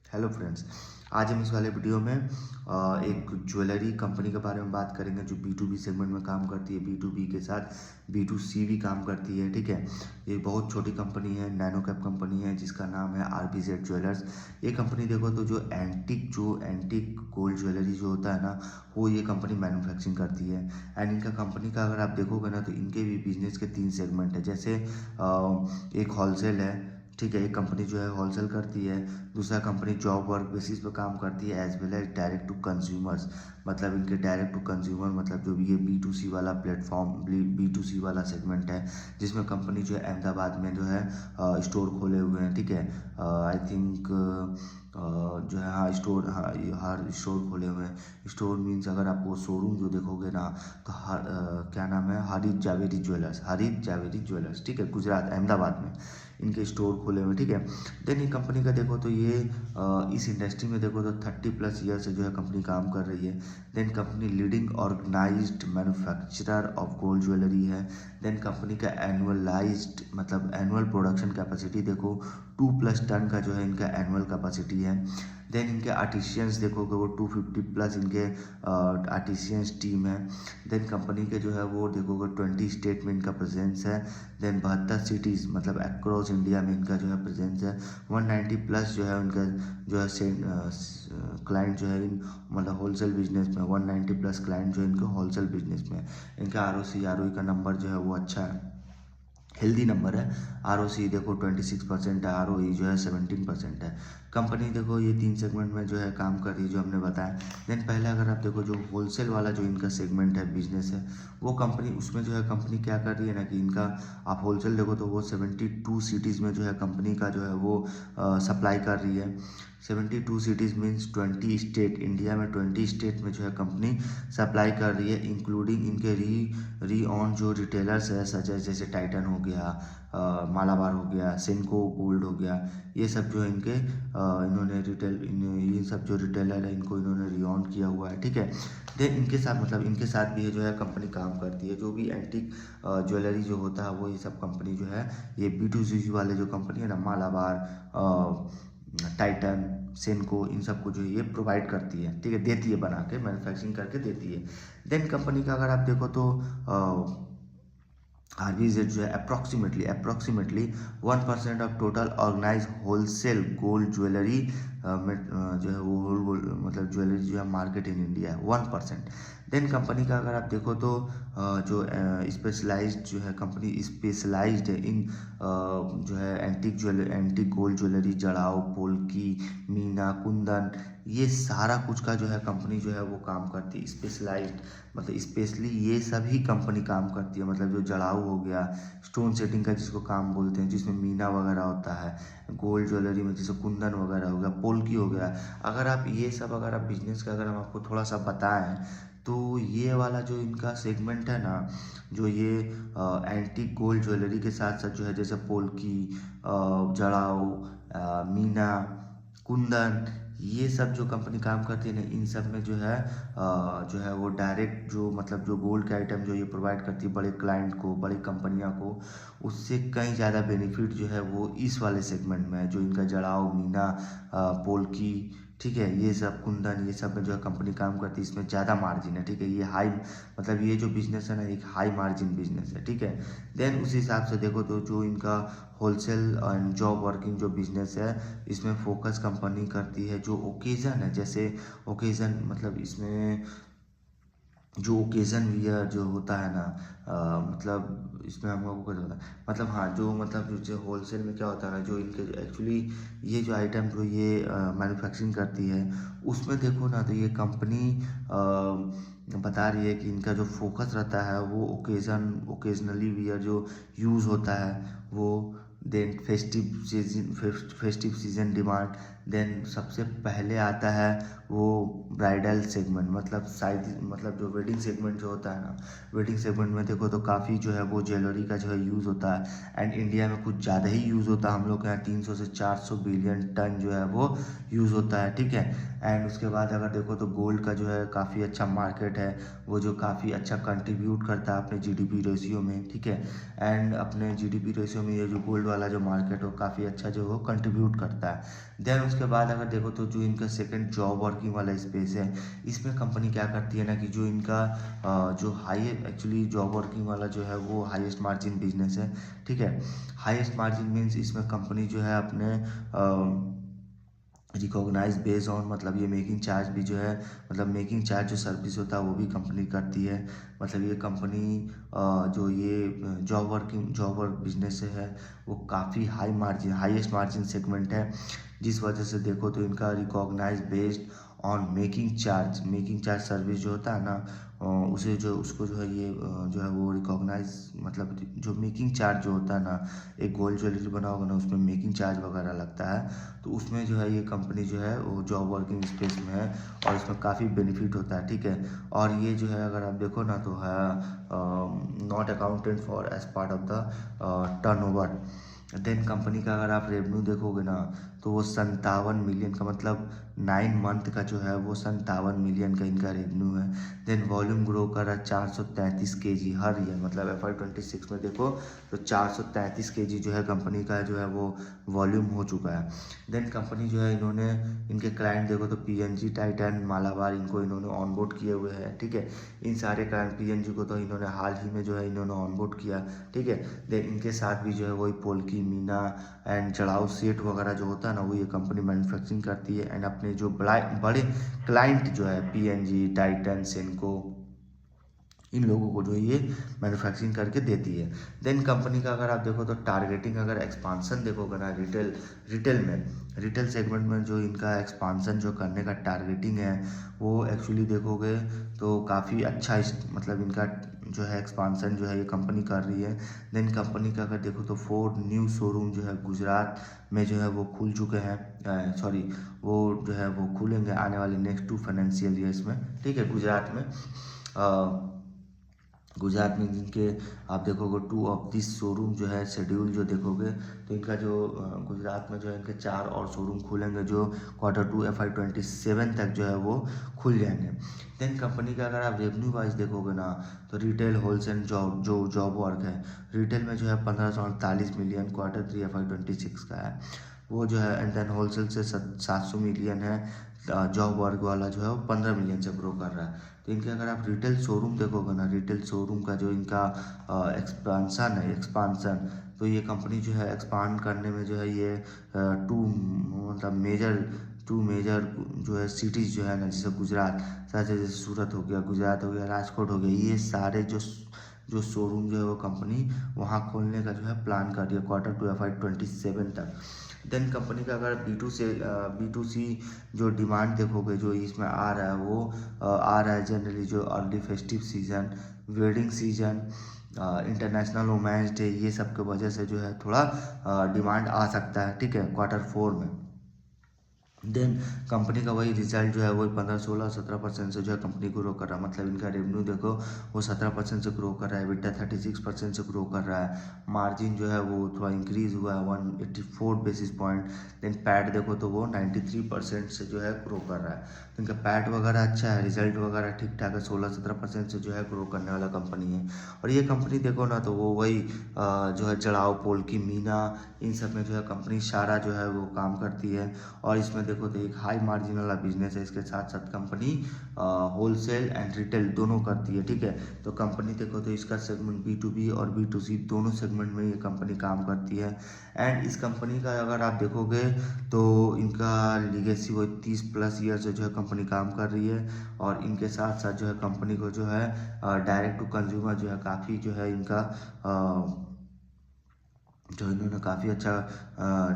Hello friends, आज हम इस वाले वीडियो में एक ज्वेलरी कंपनी के बारे में बात करेंगे जो B2B सेगमेंट में काम करती है। B2B के साथ B2C भी काम करती है। ठीक है, ये बहुत छोटी कंपनी है, नैनो कैप कंपनी है जिसका नाम है RBZ ज्वेलर्स। ये कंपनी देखो तो जो एंटिक गोल्ड ज्वेलरी जो होता है ना, वो ये कंपनी मैन्युफैक्चरिंग करती है। एंड इनका कंपनी का अगर आप देखोगे ना तो इनके भी बिजनेस के 3 सेगमेंट है। जैसे एक होलसेल है, ठीक है, एक कंपनी जो है होलसेल करती है। दूसरा कंपनी जॉब वर्क बेसिस पे काम करती है, as well as direct to consumers. मतलब इनके डायरेक्ट टू कंज्यूमर मतलब जो भी ये B2C वाला प्लेटफॉर्म, B2C वाला सेगमेंट है, जिसमें कंपनी जो है अहमदाबाद में जो है स्टोर खोले हुए हैं। ठीक है, आई थिंक जो है हाँ स्टोर, हाँ हर स्टोर खोले हुए हैं। स्टोर मीन्स अगर आप वो शोरूम जो देखोगे ना तो क्या नाम है, हरीत जावेरी ज्वेलर्स। ठीक है, गुजरात अहमदाबाद में इनके स्टोर खोले हुए हैं। ठीक है, देन ये कंपनी का देखो तो ये इस इंडस्ट्री में देखो तो 30+ ईयर से जो है कंपनी काम कर रही है। Then company leading organised manufacturer of gold jewellery है। देन कंपनी का एनुअलाइज्ड मतलब एनुअल प्रोडक्शन कैपेसिटी देखो 2+ टन का जो है इनका एनुअल कैपेसिटी है। देन इनके आर्टिशियंस देखोगे वो 250+ इनके आर्टिशियंस टीम है। देन कंपनी के जो है वो देखोगे 20 स्टेट में इनका प्रेजेंस है। देन 72 सिटीज़ मतलब अक्रॉस इंडिया में इनका जो है प्रेजेंस है। 190+ जो है उनका जो है क्लाइंट जो है इन मतलब होलसेल बिजनेस में 190+ क्लाइंट जो है इनके होलसेल बिजनेस में। इनका ROC का नंबर जो है वो अच्छा है, हेल्दी नंबर है। ROC देखो 26% है, ROE जो है 17% है। कंपनी देखो ये 3 सेगमेंट में जो है काम कर रही है जो हमने बताया। देन पहले अगर आप देखो जो होलसेल वाला जो इनका सेगमेंट है, बिजनेस है, वो कंपनी उसमें जो है कंपनी क्या कर रही है ना कि इनका आप होलसेल देखो तो वो 72 सिटीज़ में जो है कंपनी का जो है वो सप्लाई कर रही है। 72 सिटीज़ मीन्स 20 स्टेट, इंडिया में 20 स्टेट में जो है कंपनी सप्लाई कर रही है, इंक्लूडिंग इनके री ऑन जो रिटेलर्स है सच है, जैसे टाइटन हो गया, मालाबार हो गया, सेनको गोल्ड हो गया। ये सब जो है इनके इन्होंने ये सब जो रिटेलर है इनको इन्होंने री ऑन किया हुआ है। ठीक है, देन इनके साथ मतलब इनके साथ भी ये जो है कंपनी काम करती है। जो भी एंटिक ज्वेलरी जो होता है वो ये सब कंपनी जो है ये B2C वाले जो कंपनी है ना, मालाबार, टाइटन, सेनको, इन सब को जो है ये प्रोवाइड करती है। ठीक है, देती है, बना के मैन्युफैक्चरिंग करके देती है। देन कंपनी का अगर आप देखो तो RBZ जो है approximately 1% of total organise wholesale gold jewellery में जो है वो मतलब ज्वेलरी जो है मार्केट इन इंडिया है 1%। देन कंपनी का अगर आप देखो तो जो स्पेशलाइज्ड जो है कंपनी स्पेशलाइज्ड है इन जो है antique gold jewellery, jadau, polki, meena, kundan, ये सारा कुछ का जो है कंपनी जो है वो काम करती है। स्पेशलाइज्ड मतलब स्पेशली ये सभी कंपनी काम करती है। मतलब जो जड़ाऊ हो गया, स्टोन सेटिंग का जिसको काम बोलते हैं, जिसमें मीना वगैरह होता है, गोल्ड ज्वेलरी में जैसे कुंदन वगैरह हो गया, पोल्की हो गया। अगर आप ये सब अगर आप बिजनेस का अगर हम आपको थोड़ा सा बताएं तो ये वाला जो इनका सेगमेंट है ना, जो ये एंटीक गोल्ड ज्वेलरी के साथ साथ जो है जैसे पोल्की, जड़ाऊ, मीना, कुंदन, ये सब जो कंपनी काम करती है ना, इन सब में जो है वो डायरेक्ट जो मतलब जो गोल्ड के आइटम जो ये प्रोवाइड करती है बड़े क्लाइंट को, बड़ी कंपनियों को, उससे कहीं ज़्यादा बेनिफिट जो है वो इस वाले सेगमेंट में है। जो इनका जड़ाऊ, मीना, पोल्की, ठीक है, ये सब कुंदन, ये सब में जो है कंपनी काम करती है, इसमें ज़्यादा मार्जिन है। ठीक है, ये हाई मतलब ये जो बिजनेस है ना एक हाई मार्जिन बिजनेस है। ठीक है, देन उस हिसाब से देखो तो जो इनका होलसेल एंड जॉब वर्किंग जो बिजनेस है, इसमें फोकस कंपनी करती है जो ओकेज़न है। जैसे ओकेज़न मतलब इसमें जो ओकेज़न वियर जो होता है ना, मतलब इसमें हम लोगों को क्या होता है मतलब हाँ जो मतलब जो होलसेल में क्या होता है ना, जो इनके एक्चुअली ये जो आइटम जो ये मैन्युफैक्चरिंग करती है, उसमें देखो ना तो ये कंपनी बता रही है कि इनका जो फोकस रहता है वो ओकेजनली वियर जो यूज़ होता है वो। Then festive season demand. Then सबसे पहले आता है वो ब्राइडल सेगमेंट, मतलब शायद मतलब जो वेडिंग सेगमेंट जो होता है ना, वेडिंग सेगमेंट में देखो तो काफ़ी जो है वो ज्वेलरी का जो है यूज़ होता है। एंड इंडिया में कुछ ज़्यादा ही यूज़ होता है। हम लोग के यहाँ 300 से 400 बिलियन टन जो है वो यूज़ होता है। ठीक है, एंड उसके बाद अगर देखो तो गोल्ड का जो है काफ़ी अच्छा मार्केट है, वो जो काफ़ी अच्छा कंट्रीब्यूट करता है अपने GDP रेशियो में। ठीक है, एंड अपने GDP रेशियो में ये जो गोल्ड वाला वाला जो मार्केट हो काफ़ी अच्छा जो हो कंट्रीब्यूट करता है। देन उसके बाद अगर देखो तो जो इनका सेकंड जॉब वर्किंग वाला स्पेस है, इसमें कंपनी क्या करती है ना कि जो इनका जो हाई एक्चुअली जॉब वर्किंग वाला जो है वो हाईएस्ट मार्जिन बिजनेस है, ठीक है। हाईएस्ट मार्जिन मीन्स इसमें कंपनी जो है अपने रिकॉग्नाइज बेस्ड ऑन मतलब ये मेकिंग चार्ज भी जो है मतलब मेकिंग चार्ज जो सर्विस होता है वो भी कंपनी करती है। मतलब ये कंपनी जो ये जॉब वर्क बिजनेस है वो काफ़ी high margin highest margin segment है, जिस वजह से देखो तो इनका recognise based on making charge service जो होता है ना उसे जो उसको जो है ये जो है वो रिकॉग्नाइज मतलब जो मेकिंग चार्ज जो होता है ना, एक गोल्ड ज्वेलरी बना होगा ना उसमें मेकिंग चार्ज वगैरह लगता है, तो उसमें जो है ये कंपनी जो है वो जॉब वर्किंग स्पेस में है और इसमें काफ़ी बेनिफिट होता है, ठीक है। और ये जो है अगर आप देखो ना तो है not accounted for as part of the turnover. Then company का अगर आप रेवेन्यू देखोगे ना तो वो 57 मिलियन का मतलब 9 मंथ का जो है वो 57 मिलियन का इनका रेवेन्यू है। देन वॉल्यूम ग्रो कर रहा है 433 केजी हर ईयर, मतलब FY26 में देखो तो 433 केजी जो है कंपनी का जो है वो वॉल्यूम हो चुका है। देन कंपनी जो है इन्होंने इनके क्लाइंट देखो तो PNG, टाइटन, मालाबार इनको इन्होंने ऑनबोर्ड किए हुए हैं, ठीक है। इन सारे क्लाइंट PNG को तो इन्होंने हाल ही में जो है इन्होंने ऑनबोर्ड किया, ठीक है। देन इनके साथ भी जो है वही पोल्की, मीना एंड चढ़ाऊ सेट वगैरह जो होता है ना वो ये कंपनी मैन्युफैक्चरिंग करती है एंड अपने जो बड़े क्लाइंट जो है PNG, टाइटन, सेनको इन लोगों को जो ये मैन्युफैक्चरिंग करके देती है। देन कंपनी का अगर आप देखो तो टारगेटिंग अगर एक्सपांसन देखोगे ना रिटेल सेगमेंट में जो इनका एक्सपांसन जो करने का टारगेटिंग है वो एक्चुअली देखोगे तो काफ़ी अच्छा मतलब इनका जो है एक्सपांसन जो है ये कंपनी कर रही है। देन कंपनी का अगर देखो तो 4 न्यू शोरूम जो है गुजरात में जो है वो खुल चुके हैं, सॉरी वो जो है वो खुलेंगे आने वाले नेक्स्ट 2 फाइनेंशियल ईयर्स में, ठीक है। गुजरात में जिनके आप देखोगे 2 ऑफ दिस शोरूम जो है शेड्यूल जो देखोगे तो इनका जो गुजरात में जो है इनके 4 और शोरूम खुलेंगे जो Q2 FY27 तक जो है वो खुल जाएंगे। देन कंपनी का अगर आप रेवेन्यू वाइज देखोगे ना तो रिटेल, होलसेल, जॉब वर्क है, रिटेल में जो है 1548 मिलियन Q3 FY26 का है वो जो है, एंड देन होलसेल से 700 मिलियन है, जॉब वर्क वाला जो है वो 15 मिलियन से ग्रो कर रहा है। तो इनके अगर आप रिटेल शोरूम देखोगे ना, रिटेल शोरूम का जो इनका एक्सपांसन तो ये कंपनी जो है एक्सपांड करने में जो है ये टू मेजर जो है सिटीज़ जो है ना, जैसे गुजरात जैसे सूरत हो गया, गुजरात हो गया, राजकोट हो गया, ये सारे जो शोरूम जो है वो कंपनी वहाँ खोलने का जो है प्लान कर रही है Q2 FY27 तक। देन कंपनी का अगर B2C जो डिमांड देखोगे जो इसमें आ रहा है वो आ रहा है जनरली जो early festive season, wedding season, international women's day, ये सब की वजह से जो है थोड़ा डिमांड आ सकता है, ठीक है, Q4 में। देन कंपनी का वही रिजल्ट जो है वही 15-16-17% से जो है कंपनी ग्रो कर रहा है, मतलब इनका रेवेन्यू देखो वो 17% से ग्रो कर रहा है, EBITDA 36% से ग्रो कर रहा है, मार्जिन जो है वो थोड़ा इंक्रीज हुआ है 184 बेसिस पॉइंट। देन पैट देखो तो वो 93% से जो है ग्रो कर रहा है, तो इनका पैट वगैरह अच्छा है, रिजल्ट वगैरह ठीक ठाक है, 16-17% से जो है ग्रो करने वाला कंपनी है। और ये कंपनी देखो ना तो वो वही जो है चढ़ाव, पोल्की, मीना इन सब में जो है कंपनी सारा जो है वो काम करती है और इसमें देखो तो एक हाई मार्जिन वाला बिजनेस है, इसके साथ साथ कंपनी होलसेल एंड रिटेल दोनों करती है, ठीक है। तो कंपनी देखो तो इसका सेगमेंट B2B और B2C दोनों सेगमेंट में ये कंपनी काम करती है। एंड इस कंपनी का अगर आप देखोगे तो इनका लीगेसी वो 30+ ईयर से जो है कंपनी काम कर रही है और इनके साथ साथ जो है कंपनी को जो है डायरेक्ट टू कंज्यूमर जो है काफ़ी जो है इनका जो इन्होंने काफ़ी अच्छा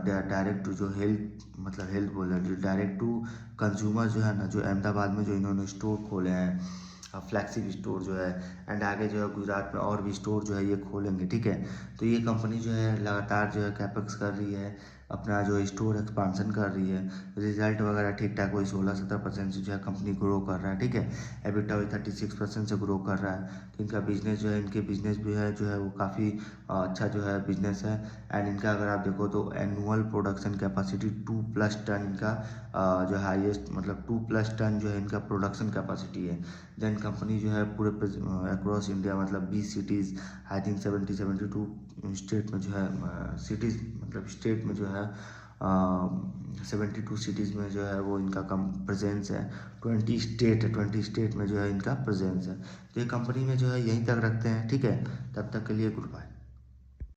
डायरेक्ट टू जो हेल्थ बोल रहे जो डायरेक्ट टू कंज्यूमर जो है ना, जो अहमदाबाद में जो इन्होंने स्टोर खोले हैं, फ्लैगशिप स्टोर जो है, एंड आगे जो है गुजरात में और भी स्टोर जो है ये खोलेंगे, ठीक है। तो ये कंपनी जो है लगातार जो है कैपेक्स कर रही है, अपना जो स्टोर एक्सपांसन कर रही है, रिजल्ट वगैरह ठीक ठाक वही 16-17% से जो है कंपनी ग्रो कर रहा है, ठीक है। EBITDA वही 36% से ग्रो कर रहा है, तो इनका बिजनेस जो है इनके बिजनेस भी है जो है वो काफ़ी अच्छा जो है बिजनेस है। एंड इनका अगर आप देखो तो एनुअल प्रोडक्शन कैपेसिटी 2+ टन इनका जो हाईएस्ट मतलब 2+ टन जो है इनका प्रोडक्शन कैपेसिटी है। देन कंपनी जो है पूरे अक्रॉस इंडिया मतलब 20 सिटीज़, आई थिंक 72 स्टेट में जो है सिटीज़ मतलब स्टेट में जो है 72 सिटीज़ में जो है वो इनका कम प्रेजेंस है। 20 स्टेट में जो है इनका प्रेजेंस है। तो ये कंपनी में जो है यहीं तक रखते हैं, ठीक है। तब तक के लिए गुड बाय।